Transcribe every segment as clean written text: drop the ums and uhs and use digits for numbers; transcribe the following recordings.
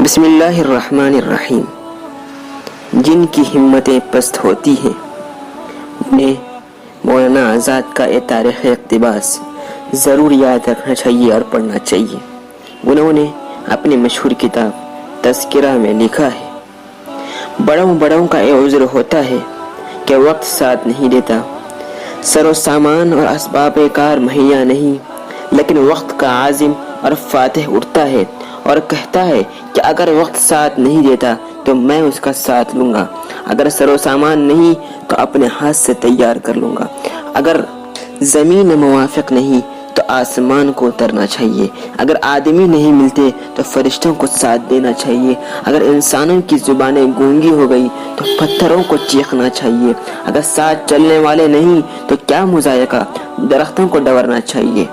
بسم اللہ الرحمن الرحیم۔ جن کی ہمتیں پست ہوتی ہیں انہیں مولانا آزاد کا یہ تاریخ اقتباس ضرور یاد رکھنا چاہیے اور پڑھنا چاہیے۔ انہوں نے اپنی مشہور کتاب تذکرہ میں لکھا ہے، بڑوں کا یہ عذر ہوتا ہے کہ وقت ساتھ نہیں دیتا، سر و سامان اور اسباب کار مہیا نہیں، لیکن وقت کا عازم اور فاتح اٹھتا ہے اور کہتا ہے کہ اگر وقت ساتھ نہیں دیتا تو میں اس کا ساتھ لوں گا، اگر سر و سامان نہیں تو اپنے ہاتھ سے تیار کر لوں گا، اگر زمین موافق نہیں تو آسمان کو اترنا چاہیے، اگر آدمی نہیں ملتے تو فرشتوں کو ساتھ دینا چاہیے، اگر انسانوں کی زبانیں گونگی ہو گئی تو پتھروں کو چیخنا چاہیے، اگر ساتھ چلنے والے نہیں تو کیا مذائقہ، درختوں کو ڈورنا چاہیے،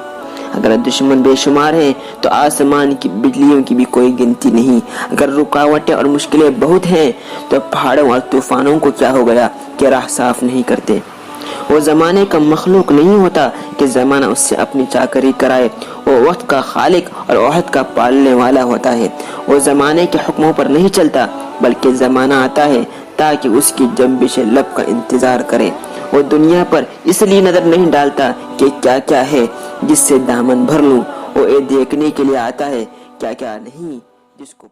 اگر دشمن بے شمار ہیں تو آسمان کی بجلیوں کی بھی کوئی گنتی نہیں، اگر رکاوٹیں اور مشکلیں بہت ہیں تو پہاڑوں اور طوفانوں کو کیا ہو گیا کہ راہ صاف نہیں کرتے۔ وہ زمانے کا مخلوق نہیں ہوتا کہ زمانہ اس سے اپنی چاکری کرائے، وہ وقت کا خالق اور عہد کا پالنے والا ہوتا ہے۔ وہ زمانے کے حکموں پر نہیں چلتا بلکہ زمانہ آتا ہے تاکہ اس کی جنبش لب کا انتظار کرے۔ وہ دنیا پر اس لیے نظر نہیں ڈالتا کہ کیا کیا ہے جس سے دامن بھر لوں، وہ یہ دیکھنے کے لیے آتا ہے کیا کیا نہیں جس کو